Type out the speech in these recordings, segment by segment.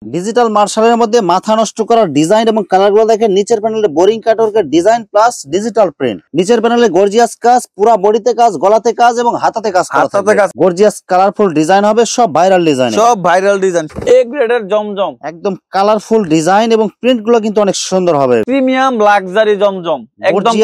Digital মার্শালের মধ্যে মাথা নষ্ট করা ডিজাইন এবং কালারগুলো দেখেন। নিচের প্যানেলে বোরিং কাটওয়ার্কের ডিজাইন প্লাস ডিজিটাল প্রিন্ট। নিচের প্যানেলে গর্জিয়াস কাজ, পুরো বডিতে কাজ, গলাতে কাজ এবং হাতাতে কাজ করা থাকবে। গর্জিয়াস কালারফুল ডিজাইন হবে, সব ভাইরাল ডিজাইন, সব ভাইরাল ডিজাইন, এ গ্রেডের জমজম, একদম কালারফুল ডিজাইন এবং প্রিন্ট গুলো কিন্তু অনেক সুন্দর হবে। প্রিমিয়াম লাক্সারি জমজম, একদম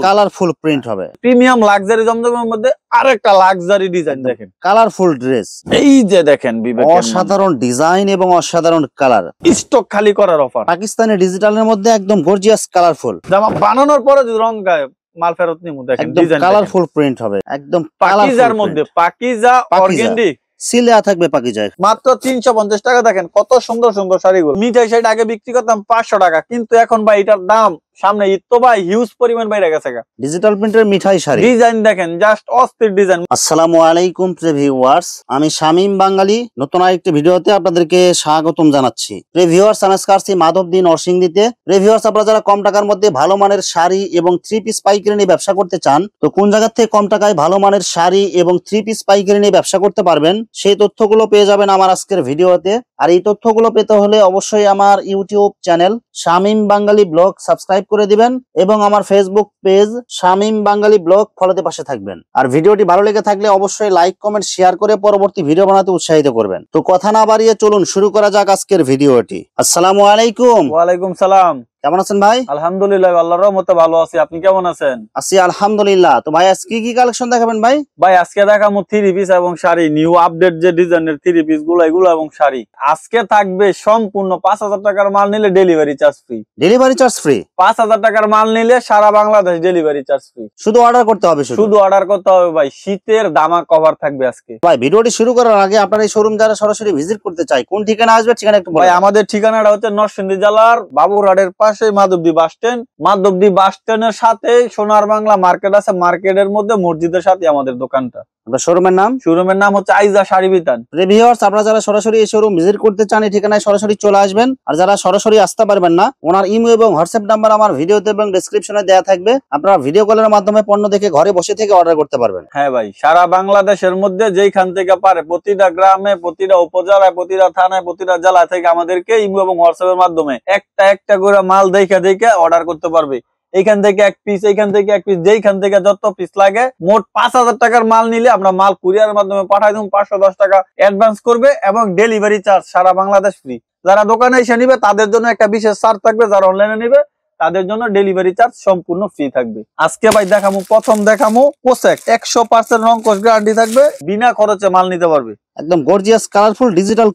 কালারফুল প্রিন্ট হবে। প্রিমিয়াম লাক্সারি জমজমের মধ্যে আরেকটা লাক্সারি ডিজাইন দেখেন, কালারফুল ড্রেস। এই যে দেখেন অসাধারণ ডিজাইন এবং অসাধারণ কালার। স্টক খালি করার অফার। পাকিস্তানি ডিজিটালের মধ্যে একদম গর্জিয়াস কালারফুল। জামা বানানোর পরে যদি রং গায়ে মাল ফেরত নিমু, দেখেন ডিজাইন কালারফুল প্রিন্ট হবে, একদম পাকিজার মধ্যে পাকিজা অর্গানডি সিলেয়া থাকবে পাকিজায়। মাত্র 350 টাকা। দেখেন কত সুন্দর সুন্দর শাড়িগুলো। মিঠাই শাড়ি আগে বিক্রি করতাম 500 টাকা, কিন্তু এখন ভাই এটার দাম সামনে ঈদ তো ভাই হিউজ পরিমাণ বাইরে গেছে। ডিজিটাল প্রিন্টের মিঠাই শাড়ি ডিজাইন দেখেন, জাস্ট অস্থির ডিজাইন। আসসালামু আলাইকুম ভিউয়ার্স, আমি শামীম বাঙালি নতুন আরেকটি ভিডিওতে আপনাদেরকে স্বাগতম জানাচ্ছি। ভিউয়ার্স, আমি আসছি মাধবদী নরসিংদীতে। ভিউয়ার্স, আপনারা যারা কম টাকার মধ্যে ভালো মানের শাড়ি এবং 3 পিস পাইকারি নিয়ে ব্যবসা করতে চান, তো কোন জায়গা থেকে কম টাকায় ভালো মানের শাড়ি এবং 3 পিস পাইকারি নিয়ে ব্যবসা করতে পারবেন, সেই তথ্যগুলো পেয়ে যাবেন আমার আজকের ভিডিওতে। আর এই তথ্যগুলো পেতে হলে অবশ্যই আমার ইউটিউব চ্যানেল শামীম বাঙালি ব্লগ সাবস্ক্রাইব করে দিবেন এবং আমার ফেসবুক পেজ শামীম বাঙালি ব্লগ ফলোতে পাশে থাকবেন। আর ভিডিওটি ভালো লেগে থাকলে অবশ্যই লাইক কমেন্ট শেয়ার করে পরবর্তী ভিডিও বানাতে উৎসাহিত করবেন। তো কথা না বাড়িয়ে চলুন শুরু করা যাক আজকের ভিডিওটি। আসসালামু আলাইকুম। ওয়ালাইকুম সালাম। কেমন আছেন ভাই? আলহামদুলিল্লাহ, আল্লাহর রহমতে ভালো আছি। আপনি কেমন আছেন? আছি আলহামদুলিল্লাহ। তো ভাই আজকে কি কালেকশন দেখাবেন ভাই? ভাই আজকে দেখাবো 3 পিস এবং শাড়ি, নিউ আপডেট যে ডিজাইনের 3 পিস গুলো, এগুলো এবং শাড়ি। আজকে থাকবে সম্পূর্ণ 5000 টাকার মাল নিলে delivery charge free. Delivery charge free. 5000 টাকার মাল নিলে সারা বাংলাদেশ ডেলিভারি চার্জ ফ্রি। শুধু অর্ডার করতে হবে, শুধু অর্ডার করতে হবে ভাই। শীতের দামা কভার থাকবে আজকে। ভাই ভিডিওটি শুরু করার আগে আপনার এই শোরুম যারা সরাসরি ভিজিট করতে চায়, কোন ঠিকানা আসবে ঠিকানা একটু বলুন। ভাই আমাদের ঠিকানাটা হচ্ছে নরসিংদী জেলার বাবুরহাটের পাশে মাধবদী বাস স্ট্যান্ড। মাধবদী বাস স্ট্যান্ডের সাথে সোনার বাংলা মার্কেট আছে, মার্কেটের মধ্যে মসজিদের সাথে আমাদের দোকানটা। শোরুমের নাম হচ্ছে আইজা শাড়ি বিতান। ভিউয়ার্স, আপনারা যারা সরাসরি এই শোরুম ভিজিট করতে চান, এই ঠিকানায় সরাসরি চলে আসবেন। আর যারা সরাসরি আসতে পারবেন না, ওনার ইমেল এবং হোয়াটসঅ্যাপ নাম্বার আমার ভিডিওতে এবং ডেসক্রিপশনে দেওয়া থাকবে। আপনারা ভিডিও কলের মাধ্যমে পণ্য দেখে ঘরে বসে থেকে অর্ডার করতে পারবেন। হ্যাঁ ভাই, সারা বাংলাদেশের মধ্যে যেইখান থেকে পারে, প্রতিটা গ্রামে, প্রতিটা উপজেলায়, প্রতিটা থানায়, প্রতিটা জেলা থেকে আমাদেরকে ইমেল এবং হোয়াটসঅ্যাপের মাধ্যমে একটা একটা করে মাল দেখে অর্ডার করতে পারবে। এইখান থেকে 1 পিস, এইখান থেকে 1 পিস, যেইখান থেকে যত পিস লাগে। মোট 5000 টাকার মাল নিলে আমরা মাল কুরিয়ারের মাধ্যমে পাঠাই দেব। 510 টাকা অ্যাডভান্স করবে এবং ডেলিভারি চার্জ সারা বাংলাদেশ ফ্রি। যারা দোকানে এসে নিবে তাদের জন্য একটা বিশেষ ছাড় থাকবে, যারা অনলাইনে নিবে তাদের জন্য ডেলিভারি চার্জ সম্পূর্ণ ফ্রি থাকবে। আজকে ভাই প্রথম দেখামু কোসেক। 100% রং কোষ গ্যারান্টি থাকবে, বিনা খরচে মাল নিতে পারবে। একদম গর্জিয়াস কালারফুল ডিজিটাল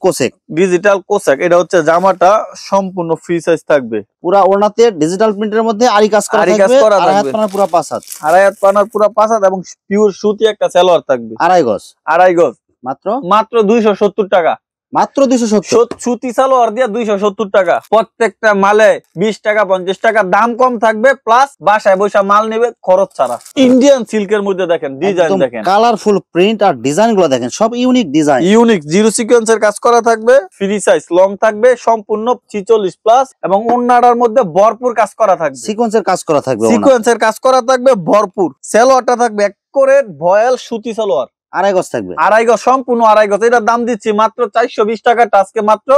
কোসেক। এটা হচ্ছে জামাটা সম্পূর্ণ ফ্রি সাইজ থাকবে। পুরা ওড়নাতে ডিজিটাল প্রিন্টের মধ্যে আরি কাজ করা থাকবে। আড়াই হাত পানার পুরো 5 হাত। আড়াই হাত পানার পুরো 5 হাত এবং পিওর সুতি একটা সালোয়ার থাকবে। আড়াই গজ। মাত্র 270 টাকা। মাত্র 270। সুতি সালোয়ার দিয়ে 270 টাকা। প্রত্যেকটা মালে 20 টাকা 50 টাকা দাম কম থাকবে, প্লাস বাসায় বসে মাল নেবে খরচ ছাড়া। ইন্ডিয়ান সিল্কের মধ্যে দেখেন ডিজাইন, দেখেন কালারফুল প্রিন্ট আর ডিজাইন গুলো দেখেন, সব ইউনিক ডিজাইন। ইউনিক জিরো সিকোয়েন্সের কাজ করা থাকবে, ফ্রি সাইজ লং থাকবে, সম্পূর্ণ 46 প্লাস এবং ওন্নাটার মধ্যে ভরপুর কাজ করা থাকবে। সিকোয়েন্সের কাজ করা থাকবে ভরপুর। সালোয়ারটা থাকবে এক করে ভয়েল সুতি সালোয়ার। আড়াই গজ থাকবে। আড়াই গজ, সম্পূর্ণ আড়াই গজ। এটার দাম দিচ্ছি মাত্র 420 টাকা। আজকে মাত্র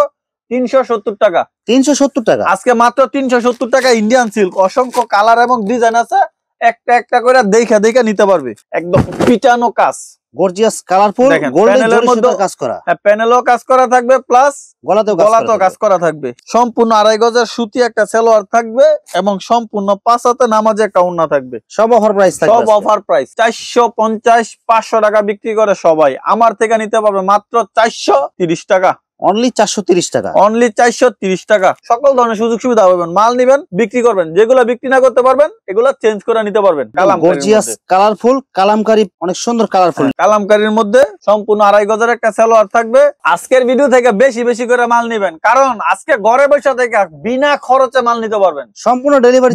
370 টাকা। 370 টাকা আজকে মাত্র 370 টাকা। ইন্ডিয়ান সিল্ক, অসংখ্য কালার এবং ডিজাইন আছে, একটা একটা করে দেখা নিতে পারবে। একদম পিটানো কাজ, গর্জিয়াস কালারফুল গোল্ডের মধ্যে কাজ করা। হ্যাঁ, প্যানেলও কাজ করা থাকবে, প্লাস গলাতেও কাজ করা থাকবে। সম্পূর্ণ আড়াই গজের সুতি একটা সালোয়ার থাকবে এবং সম্পূর্ণ 5 হাতে নামাজে একটা ওড়না থাকবে। সব অফার প্রাইস থাকবে। সব অফার প্রাইস। 450 500 টাকা বিক্রি করে সবাই, আমার থেকে নিতে পারবে মাত্র 430 টাকা। অনলি 430 টাকা। অনলি 430 টাকা। সকল ধরনের সুযোগ সুবিধা পাবেন। মাল নিবেন, বিক্রি করবেন। যেগুলো বিক্রি না করতে পারবেন এগুলো চেঞ্জ করে নিতে পারবেন। গর্জিয়াস কালারফুল কালামকারী, অনেক সুন্দর কালারফুল। কালামকারীর মধ্যে সম্পূর্ণ আড়াই গজের একটা সালোয়ার থাকবে। আজকের ভিডিও থেকে বেশি বেশি করে মাল নিবেন, কারণ আজকে ঘরে বসে থেকে বিনা খরচে মাল নিতে পারবেন। সম্পূর্ণ ডেলিভারি।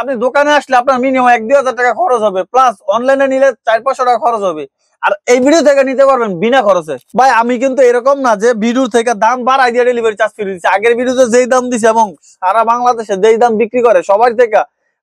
আপনি দোকানে আসলে আপনার মিনিমাম 1-2 টাকা খরচ হবে, প্লাস অনলাইনে নিলে 400-500 টাকা খরচ হবে। আর এই ভিডিও থেকে নিতে পারবেন বিনা খরচে। ভাই আমি কিন্তু এরকম না যে ভিডিও থেকে দাম বাড়াই দিয়ে ডেলিভারি চার্জ ফ্রি দিচ্ছি। আগের ভিডিওতে যেই দাম দিছে এবং সারা বাংলাদেশে যেই দাম বিক্রি করে সবার থেকে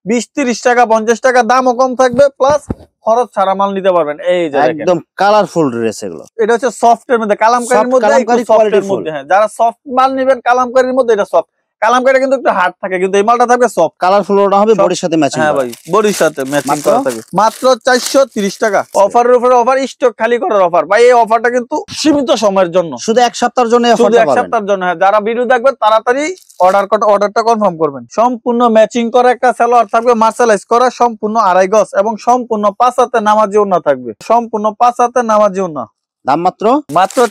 20-30 টাকা 50 টাকা দামও কম থাকবে, প্লাস খরচ ছাড়া মাল নিতে পারবেন। এই যে একদম কালারফুল ড্রেস এগুলো। এটা হচ্ছে সফটের মধ্যে, কালামকারীর মধ্যে, একটু সফটের মধ্যে। হ্যাঁ, যারা সফট মাল নেবেন কালামকারীর মধ্যে, এটা সফট। কালামকারী কিন্তু একটু হার্ড থাকে, কিন্তু এই মালটা থাকবে সফট। কালারফুল ওটা হবে, বডির সাথে ম্যাচিং। হ্যাঁ ভাই, বডির সাথে ম্যাচিং করা থাকবে। মাত্র 430 টাকা। অফারের উপরে অফার, স্টক খালি করার অফার ভাই। এই অফারটা কিন্তু সীমিত সময়ের জন্য, শুধু এক সপ্তাহের জন্য, শুধু এক সপ্তাহের জন্য। হ্যাঁ, যারা ভিডিও দেখবেন তাড়াতাড়ি অর্ডারটা কনফার্ম করবেন। সম্পূর্ণ ম্যাচিং করা একটা সালোয়ার থাকবে, মার্শালাইজ করা, সম্পূর্ণ 2.5 গজ এবং সম্পূর্ণ 5 হাতে নামাজি ওড়না থাকবে, সম্পূর্ণ 5 হাতে নামাজি ওড়না। দাম মাত্র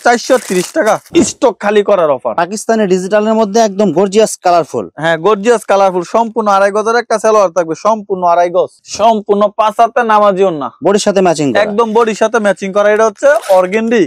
430 টাকা। স্টক খালি করার অফার। পাকিস্তানি ডিজিটালের মধ্যে একদম গর্জিয়াস কালারফুল। হ্যাঁ, গর্জিয়াস কালারফুল, সম্পূর্ণ 2.5 গজের একটা সালোয়ার থাকবে, সম্পূর্ণ 2.5 গজ, সম্পূর্ণ 5 হাতে নামাজি ওড়না, বডির সাথে ম্যাচিং করা, একদম বডির সাথে ম্যাচিং করা। এটা হচ্ছে অর্গেন্ডি।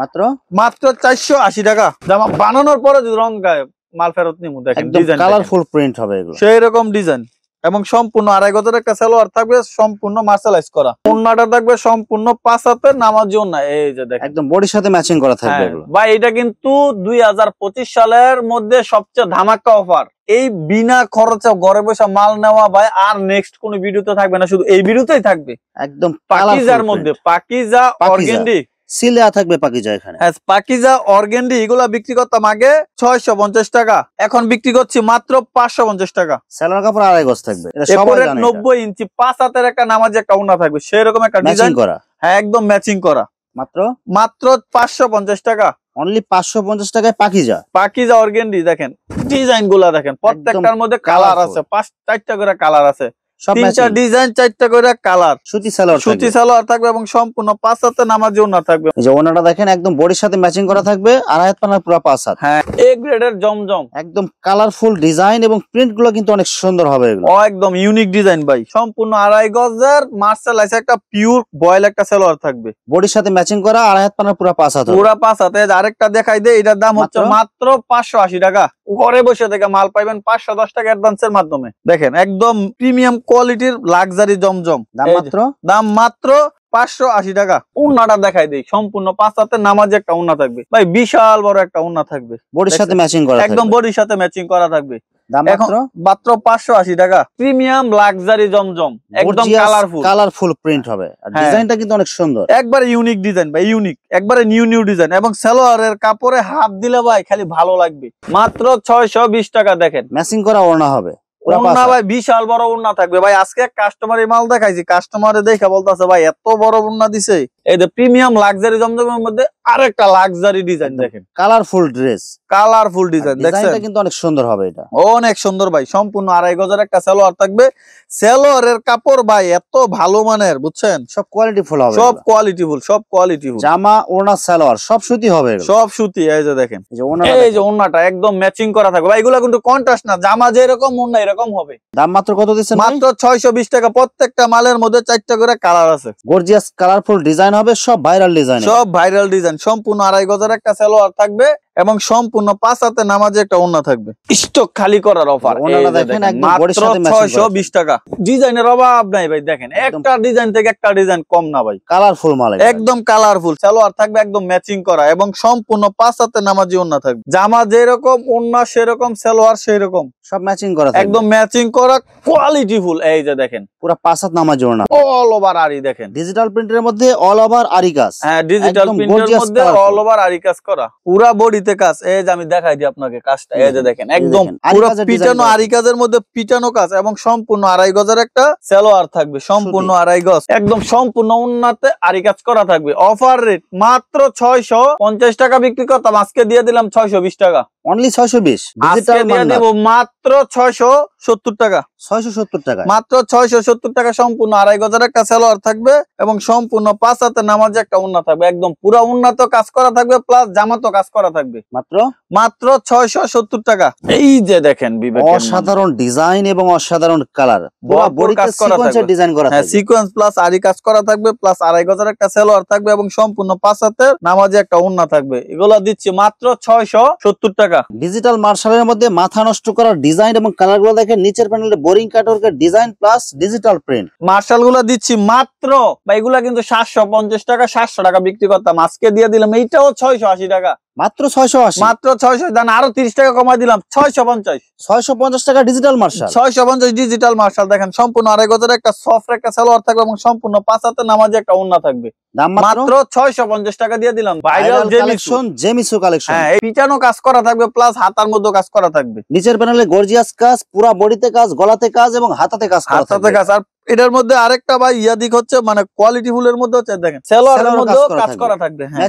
মাত্র 480 টাকা। জামা বানানোর পরে যদি রং গায়ে, মাল ফেরত নিমু। দেখেন ডিজাইন, কালারফুল প্রিন্ট হবে এগুলো, সেই রকম ডিজাইন এবং সম্পূর্ণ 2.5 গজের একটা সালোয়ার থাকবে, সম্পূর্ণ মার্শালাইজ করা। ওড়নাটা থাকবে সম্পূর্ণ 5 হাতে নামাজি ওড়না। এই যে দেখেন, একদম বডির সাথে ম্যাচিং করা থাকবে এগুলো। ভাই এটা কিন্তু 2025 সালের মধ্যে সবচেয়ে ধামাকা অফার। এই বিনা খরচে ঘরে বসে মাল নেওয়া ভাই, আর নেক্সট কোন ভিডিওতে থাকবে না, শুধু এই ভিডিওতেই থাকবে। একদম পাকিজার মধ্যে, পাকিজা অর্গেন্ডি সিলেয়া থাকবে। পাকিজা এখানে, হ্যাঁ, পাকিজা অর্গেন্ডি এগুলা বিক্রি করতাম আগে 650 টাকা, এখন বিক্রি করছি মাত্র 550 টাকা। সালোয়ার কাপড় 2.5 গজ থাকবে, এটা সবাই জানে। 90 ইঞ্চি 5 হাতের একটা নামাজি একটা ওড়না থাকবে, সেই রকম একটা ডিজাইন করা। হ্যাঁ, একদম ম্যাচিং করা। মাত্র 550 টাকা। অনলি 550 টাকায় পাকিজা অর্গেন্ডি। দেখেন ডিজাইন গুলা, দেখেন প্রত্যেকটার মধ্যে কালার আছে, 4টা করে কালার আছে, 3টা ডিজাইন, 4টা করে কালার। সুতি সালোয়ার থাকবে এবং সম্পূর্ণ 5 হাতে নামাজি ওড়না থাকবে। এই যে ওড়নাটা দেখেন, একদম বডির সাথে ম্যাচিং করা থাকবে, 2.5 হাত পানার পুরো 5 হাত। হ্যাঁ, এ গ্রেডের জমজম, একদম কালারফুল ডিজাইন এবং প্রিন্ট গুলো কিন্তু অনেক সুন্দর হবে এগুলো। একদম ইউনিক ডিজাইন ভাই। সম্পূর্ণ 2.5 গজের মার্শালাইজ একটা পিওর বয়েল একটা সালোয়ার থাকবে, বডির সাথে ম্যাচিং করা, 2.5 হাত পানার পুরো 5 হাত, পুরো 5 হাতে। আরেকটা দেখাই দে, এটার দাম হচ্ছে মাত্র 580 টাকা। ঘরে বসে থেকে মাল পাইবেন 510 টাকা অ্যাডভান্সের মাধ্যমে। দেখেন একদম প্রিমিয়াম কোয়ালিটির লাক্সারি জমজম, দাম মাত্র 580 টাকা। ওড়নাটা দেখাই দেই, সম্পূর্ণ 5 হাতে নামাজি একটা ওড়না থাকবে ভাই, বিশাল বড় একটা ওড়না থাকবে, বডির সাথে ম্যাচিং করা, একদম বডির সাথে ম্যাচিং করা থাকবে। মাত্র 580 টাকা। প্রিমিয়াম লাক্সারি জমজম, একদম কালারফুল প্রিন্ট হবে, আর ডিজাইনটা কিন্তু অনেক সুন্দর, একবারে ইউনিক ডিজাইন ভাই, ইউনিক, একবারে নিউ ডিজাইন এবং সালোয়ারের কাপড়ে হাত দিলে ভাই খালি ভালো লাগবে। মাত্র 620 টাকা। দেখেন ম্যাচিং করা ওড়না হবে, ওড়না ভাই বিশাল বড় ওড়না থাকবে ভাই। আজকে কাস্টমারের মাল দেখাইছি, কাস্টমারে দেখে বলতেছে ভাই এত বড় ওড়না দিছে। এই যে প্রিমিয়াম লাক্সারি জমজমের মধ্যে আরেকটা লাক্সারি ডিজাইন, দেখেন কালারফুল ড্রেস, কালারফুল ডিজাইন, দেখছেন কিন্তু অনেক সুন্দর হবে, এটা অনেক সুন্দর ভাই। সম্পূর্ণ 2.5 গজের একটা সালোয়ার থাকবে, সালোয়ারের কাপড় ভাই এত ভালো মানের, বুঝছেন, সব কোয়ালিটিফুল হবে, সব কোয়ালিটিফুল। জামা ওড়না সালোয়ার সব সুতি হবে, সব সুতি। এই যে দেখেন, এই যে ওড়নাটা একদম ম্যাচিং করা থাকবে ভাই। এগুলা কিন্তু কন্ট্রাস্ট না, জামা যেরকম ওড়না এরকম হবে। দাম মাত্র কত দিচ্ছেন? মাত্র 620 টাকা। প্রত্যেকটা মালের মধ্যে 4টা করে কালার আছে, গর্জিয়াস কালারফুল ডিজাইন হবে, সব ভাইরাল ডিজাইন, সম্পূর্ণ 2.5 গজের একটা সালোয়ার থাকবে এবং সম্পূর্ণ 5 হাতে নামাজি একটা ওড়না থাকবে। স্টক খালি করার অফার, মাত্র 620 টাকা। ডিজাইনের অভাব নাই ভাই, দেখেন একটা ডিজাইন থেকে একটা ডিজাইন কম না ভাই, কালারফুল মাল, একদম কালারফুল। সালোয়ার থাকবে একদম ম্যাচিং করা এবং সম্পূর্ণ 5 হাতে নামাজি ওড়না থাকবে। জামা যেরকম ওড়না সেরকম, সালোয়ার সেরকম, সব ম্যাচিং করা, একদম ম্যাচিং করা, কোয়ালিটিফুল। এই যে দেখেন পুরো 5 হাত নামাজি ওড়না, অল ওভার আরি। দেখেন ডিজিটাল প্রিন্টের মধ্যে অল ওভার আরি কাজ। হ্যাঁ, ডিজিটাল প্রিন্টের মধ্যে অল ওভার আরি কাজ করা, পুরো বডিতে কাজ। এই যে আমি দেখাই দিই আপনাকে কাজটা, এই যে দেখেন একদম পুরো পিটানো আরি কাজের মধ্যে পিটানো কাজ এবং সম্পূর্ণ 2.5 গজের একটা সালোয়ার থাকবে, সম্পূর্ণ 2.5 গজ, একদম সম্পূর্ণ ওড়নাতে আরি কাজ করা থাকবে। অফার রেট মাত্র 650 টাকা বিক্রি করতাম, আজকে দিয়ে দিলাম 620 টাকা। অনলি 620, আজকে দিয়ে দেব মাত্র 670 টাকা। 670 টাকা, মাত্র 670 টাকা। সম্পূর্ণ 2.5 গজের একটা সালোয়ার থাকবে এবং সম্পূর্ণ 5 হাতে নামাজি একটা ওড়না থাকবে, একদম পুরো ওড়না তো কাজ করা থাকবে, প্লাস জামা তো কাজ করা থাকবে। মাত্র 670 টাকা। এই যে দেখেন অসাধারণ ডিজাইন এবং অসাধারণ কালার, পুরো বডিতে সিকোয়েন্সের ডিজাইন করা থাকবে, সিকোয়েন্স প্লাস আরি কাজ করা থাকবে, প্লাস 2.5 গজের একটা সালোয়ার থাকবে এবং সম্পূর্ণ 5 হাতের নামাজি একটা ওড়না থাকবে। এগুলো দিচ্ছি মাত্র 670 টাকা। ডিজিটাল মার্শালের মধ্যে মাথা নষ্ট করার ডিজাইন এবং কালার গুলো দেখেন, নিচের প্যানেলে বোরিং কাটওয়ার্কের ডিজাইন প্লাস ডিজিটাল প্রিন্ট। মার্শাল গুলো দিচ্ছি মাত্র, বা এগুলা কিন্তু 750 টাকা 700 টাকা বিক্রি করতাম, আজকে দিয়ে দিলাম এইটাও 680 টাকা। মাত্র 680, মাত্র 600 দান, আরো 30 টাকা কমাই দিলাম 650। 650 টাকা ডিজিটাল মার্শাল। 650 ডিজিটাল মার্শাল দেখেন, সম্পূর্ণ 2.5 গজের একটা সফট একটা সালোয়ার থাকবে এবং সম্পূর্ণ 5 হাতে নামাজি একটা ওড়না থাকবে। দাম মাত্র 650 টাকা দিয়ে দিলাম। ভাইরাল জেমিসু কালেকশন। হ্যাঁ, এই পিটানো কাজ করা থাকবে প্লাস হাতার মধ্যে কাজ করা থাকবে। নিচের প্যানেলে গর্জিয়াস কাজ, পুরা বডিতে কাজ, গলাতে কাজ এবং হাতাতে কাজ করা থাকবে। হাতাতে কাজ। আর এটার মধ্যে আরেকটা ভাই দিক হচ্ছে মানে কোয়ালিটি ফুলের মধ্যে হচ্ছে দেখেন সালোয়ারের মধ্যেও কাজ করা থাকবে। হ্যাঁ,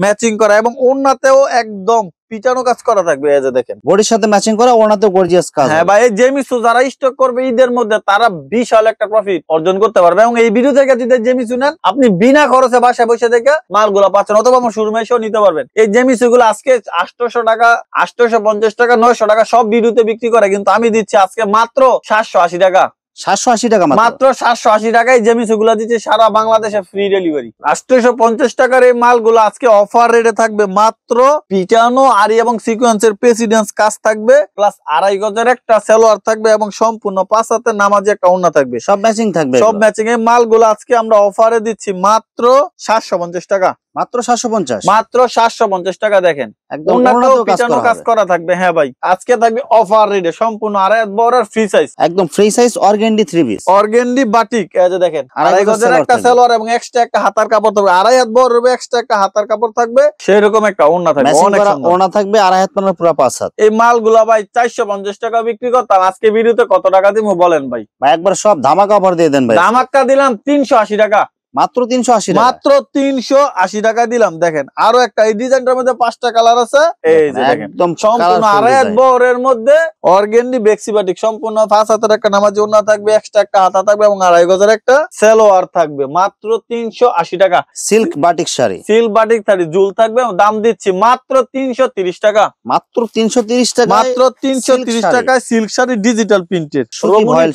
ম্যাচিং করা এবং ওড়নাতেও একদম পিটানো কাজ করা থাকবে। এই যে দেখেন বডির সাথে ম্যাচিং করা, ওড়নাতেও গর্জিয়াস কাজ। হ্যাঁ ভাই, এই জেমিসু যারা স্টক করবে ঈদের মধ্যে তারা বিশাল একটা প্রফিট অর্জন করতে পারবে। এবং এই ভিডিও থেকে যদি জেমিসু নেন আপনি বিনা খরচে বাসায় বসে থেকে মালগুলো পাচ্ছেন, অথবা আমার শোরুমে এসেও নিতে পারবেন। এই জেমিসু গুলো আজকে 800 টাকা, 850 টাকা, 900 টাকা সব ভিডিওতে বিক্রি করে, কিন্তু আমি দিচ্ছি আজকে মাত্র 780 টাকা। 780 টাকা মাত্র 780 টাকায় জেমিসু গুলা দিচ্ছে সারা বাংলাদেশে ফ্রি ডেলিভারি। 850 টাকার এই মালগুলো আজকে অফার রেটে থাকবে মাত্র পিটানো আরি এবং সিকোয়েন্সের প্রেসিডেন্স কাজ থাকবে, প্লাস 2.5 গজের একটা সালোয়ার থাকবে এবং সম্পূর্ণ 5 হাতে নামাজি একটা ওড়না থাকবে। সব ম্যাচিং থাকবে, সব ম্যাচিং। এই মালগুলো আজকে আমরা অফারে দিচ্ছি মাত্র 750 টাকা। মাত্র 750, মাত্র 750 টাকা। দেখেন একদম পিটানো কাজ করা থাকবে। হ্যাঁ ভাই, আজকে থাকবে অফার রেটে সম্পূর্ণ 2.5 বড় ফ্রি সাইজ, একদম free size organdie 3 piece, organdie batik. এই যে দেখেন 2.5 গজের একটা সালোয়ার এবং এক্সট্রা একটা হাতার কাপড় থাকবে। 2.5 হাত বড় হবে, এক্সট্রা একটা হাতার কাপড় থাকবে, সেরকম একটা ওড়না থাকবে। অনেক সুন্দর ওড়না থাকবে, 2.5 হাত মানে পুরো 5 হাত। এই মালগুলা ভাই 450 টাকা বিক্রি করতাম, আজকে ভিডিওতে কত টাকা দিমু বলেন ভাই? ভাই একবার সব ধামাকা অফার দিয়ে দেন ভাই। ধামাকা দিলাম 380 টাকা। মাত্র 380 টাকা, মাত্র 380 টাকা দিলাম। দেখেন আরো একটা এই ডিজাইনটার মধ্যে 5টা কালার আছে। এই যে দেখেন একদম সম্পূর্ণ 2.5 বরের মধ্যে অর্গানডি বেক্সি বাটিক, সম্পূর্ণ 5 হাতের একটা নামাজি ওড়না থাকবে, এক্সট্রা একটা হাতা থাকবে এবং 2.5 গজের একটা সালোয়ার থাকবে। মাত্র 380 টাকা। Silk batik sari, silk batik sari ঝুল থাকবে, দাম দিচ্ছি মাত্র 330 টাকা। মাত্র 330 টাকা, মাত্র 330 টাকায় সিল্ক শাড়ি ডিজিটাল প্রিন্টের,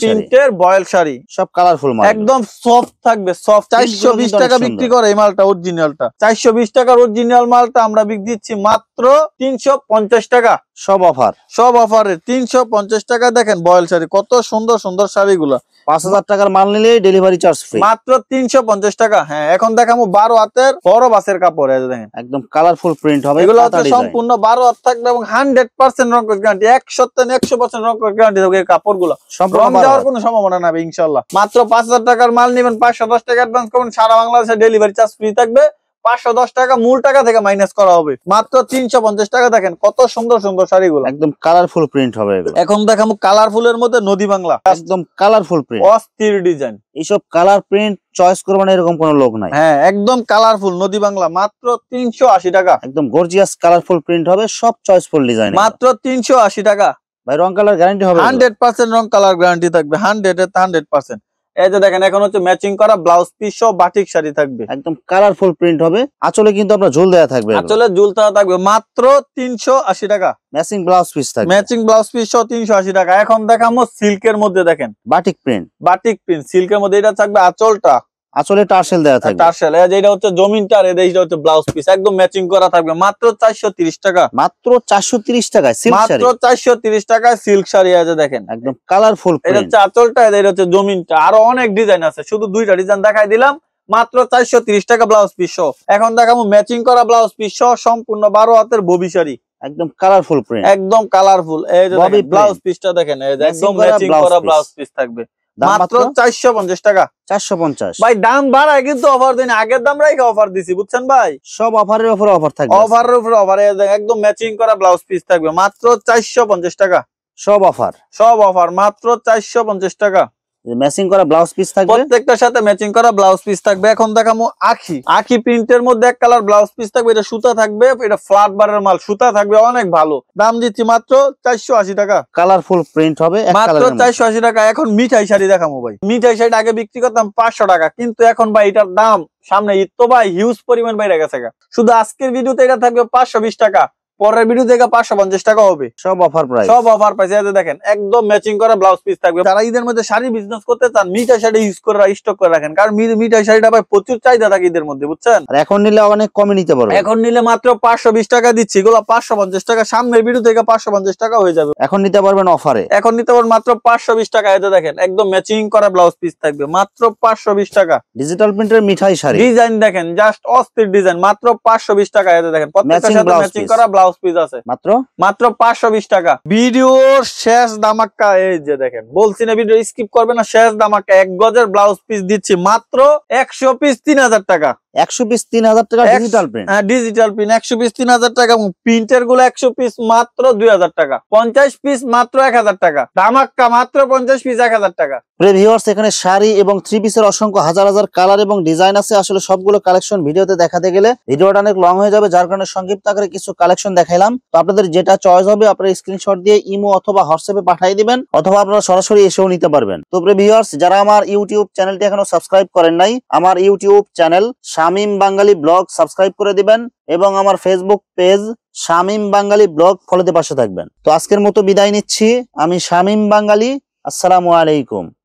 প্রিন্টের বয়েল শাড়ি, সব কালারফুল মাল, একদম সফট থাকবে। সফট 420 টাকা বিক্রি করে এই মালটা, অরিজিনালটা 420 টাকার অরিজিনাল মালটা আমরা বিক্রি দিচ্ছি মাত্র 350 টাকা। সব অফার, সব অফারে 350 টাকা। দেখেন বয়েল শাড়ি, কত সুন্দর সুন্দর শাড়িগুলো। 5000 টাকার মাল নিলে ডেলিভারি চার্জ ফ্রি, মাত্র 350 টাকা। হ্যাঁ, এখন দেখাবো 12 হাতের বড় বাসের কাপড়। এই দেখেন একদম কালারফুল প্রিন্ট হবে, এগুলো হচ্ছে সম্পূর্ণ 12 হাত থাকবে এবং 100% রং গ্যারান্টি, 100% রং গ্যারান্টি থাকবে। এই কাপড়গুলো রং যাওয়ার কোনো সম্ভাবনা নাই ইনশাআল্লাহ। মাত্র 5000 টাকার মাল নেবেন, 510 টাকা অ্যাডভান্স করবেন, সারা বাংলাদেশে ডেলিভারি চার্জ ফ্রি থাকবে। 510 টাকা মূল টাকা থেকে মাইনাস করা হবে। মাত্র 350 টাকা। দেখেন কত সুন্দর সুন্দর শাড়িগুলো, একদম কালারফুল প্রিন্ট হবে এগুলো। এখন দেখাবো কালারফুলের মধ্যে নদী বাংলা, একদম কালারফুল প্রিন্ট, অস্থির ডিজাইন। এইসব কালার প্রিন্ট চয়েস করবেন এরকম কোনো লোক নাই। হ্যাঁ, একদম কালারফুল নদী বাংলা, মাত্র 380 টাকা। একদম গর্জিয়াস কালারফুল প্রিন্ট হবে, সব চয়েসফুল ডিজাইন, মাত্র 380 টাকা। ভাই রং কালার গ্যারান্টি হবে, 100% রং কালার গ্যারান্টি থাকবে, 100%। এই যে দেখেন এখন হচ্ছে ম্যাচিং করা ব্লাউজ পিস সহ বাটিক শাড়ি থাকবে, একদম কালারফুল প্রিন্ট হবে। আঁচলে কিন্তু আপনার ঝুল দেয়া থাকবে, আঁচলে ঝুল দেওয়া থাকবে, মাত্র 380 টাকা। ম্যাচিং ব্লাউজ পিস থাকবে, ম্যাচিং ব্লাউজ পিস সহ 380 টাকা। এখন দেখাবো সিল্কের মধ্যে, দেখেন বাটিক প্রিন্ট, বাটিক প্রিন্ট সিল্কের মধ্যে। এটা থাকবে আঁচলটা, আঁচলে টার্সেল দেয়া থাকবে, টার্সেল। এটা হচ্ছে জমিনটা, আর এটা হচ্ছে ব্লাউজ পিস, একদম ম্যাচিং করা থাকবে। মাত্র 430 টাকা। মাত্র 430 টাকায় সিল্ক শাড়ি, মাত্র 430 টাকায় সিল্ক শাড়ি আছে। দেখেন একদম কালারফুল এটা প্রিন্ট, হচ্ছে আঁচলটা, এটা হচ্ছে জমিনটা। আরো অনেক ডিজাইন আছে, শুধু 2টা ডিজাইন দেখাই দিলাম। মাত্র 430 টাকা ব্লাউজ পিস সহ। এখন দেখাবো ম্যাচিং করা ব্লাউজ পিস সহ সম্পূর্ণ 12 হাতের ববি শাড়ি, একদম কালারফুল প্রিন্ট, একদম কালারফুল। এই যে ব্লাউজ পিসটা দেখেন, এই যে একদম ম্যাচিং করা ব্লাউজ পিস থাকবে। মাত্র 450 টাকা। 450 ভাই দাম বাড়ায় কিন্তু অফার দিন, আগের দাম রাখে অফার দিছি, বুঝছেন ভাই? সব অফারের উপর অফার থাকবে, অফারের উপর অফার। একদম ম্যাচিং করা ব্লাউজ পিস থাকবে, মাত্র 450 টাকা। সব অফার, সব অফার, মাত্র 450 টাকা। ম্যাচিং করা ব্লাউজ পিস থাকবে, প্রত্যেকটার সাথে ম্যাচিং করা ব্লাউজ পিস থাকবে। এখন দেখাবো আখি প্রিন্টের মধ্যে এক কালার ব্লাউজ পিস থাকবে। এটা সুতা থাকবে, এটা ফ্ল্যাট বারের মাল, সুতা থাকবে অনেক ভালো। দাম দিচ্ছি মাত্র 480 টাকা। কালারফুল প্রিন্ট হবে, মাত্র 480 টাকা। এখন মিঠাই শাড়ি দেখাবো ভাই। মিঠাই শাড়ি আগে বিক্রি করতাম 500 টাকা, কিন্তু এখন ভাই এটার দাম সামনে ঈদ তো ভাই হিউজ পরিমাণ বাইরে গেছে। শুধু আজকের ভিডিওতে এটা থাকবে 520 টাকা। পরের ভিডিও থেকে 550 টাকা হবে, সব অফার প্রাইস। সব অফার পাইছে। এই যে দেখেন একদম ম্যাচিং করা ব্লাউজ পিস থাকবে। যারা ঈদের মধ্যে শাড়ি বিজনেস করতে চান মিঠাই শাড়ি ইউজ করে স্টক করে রাখেন, কারণ মিঠাই শাড়িটা ভাই প্রচুর চাহিদা থাকে ঈদের মধ্যে, বুঝছেন। আর এখন নিলে অনেক কমে নিতে পারবে। এখন নিলে মাত্র 520 টাকা দিচ্ছি, এগুলো 550 টাকা, সামনের ভিডিও থেকে 550 টাকা হয়ে যাবে। এখন নিতে পারবেন অফারে, এখন নিতে পারবেন মাত্র 520 টাকা। এই যে দেখেন একদম ম্যাচিং করা ব্লাউজ পিস থাকবে মাত্র 520 টাকা। ডিজিটাল প্রিন্টের মিঠাই শাড়ি, ডিজাইন দেখেন জাস্ট অস্থির ডিজাইন, মাত্র 520 টাকা। এই যে দেখেন প্রত্যেকটার সাথে ম্যাচিং করা ব্লাউজ পিস আছে, মাত্র 520 টাকা। ভিডিওর শেষ ধামাকা, এই যে দেখেন বলছি না ভিডিও স্কিপ করবে না, শেষ ধামাকা 1 গজের ব্লাউজ পিস দিচ্ছি মাত্র 100 পিস 3000 টাকা। 100 পিস 3000 টাকা ডিজিটাল প্রিন্ট। হ্যাঁ ডিজিটাল প্রিন্ট 100 পিস 3000 টাকা, এবং প্রিন্টের গুলো 100 পিস মাত্র 2000 টাকা, 50 পিস মাত্র 1000 টাকা। ধামাকা মাত্র 50 পিস 1000 টাকা। প্রিয় ভিউয়ার্স, এখানে শাড়ি এবং থ্রি পিসের অসংখ্য হাজার হাজার কালার এবং ডিজাইন আছে। আসলে সবগুলো কালেকশন ভিডিওতে দেখাতে গেলে ভিডিওটা অনেক লং হয়ে যাবে, যার কারণে সংক্ষিপ্ত আকারে কিছু কালেকশন দেখাইলাম। তো আপনাদের যেটা চয়েস হবে আপনারা স্ক্রিনশট দিয়ে ইমো অথবা হোয়াটসঅ্যাপে পাঠিয়ে দিবেন, অথবা আপনারা সরাসরি এসেও নিতে পারবেন। তো প্রিয় ভিউয়ার্স, যারা আমার ইউটিউব চ্যানেলটি এখনো সাবস্ক্রাইব করেন নাই, আমার ইউটিউব চ্যানেল শামীম বাঙালি ব্লগ সাবস্ক্রাইব করে দিবেন, এবং আমার ফেসবুক পেজ শামীম বাঙালি ব্লগ ফলোতে পাশে থাকবেন। তো আজকের মতো বিদায় নিচ্ছি, আমি শামীম বাঙালি। আসসালামু আলাইকুম।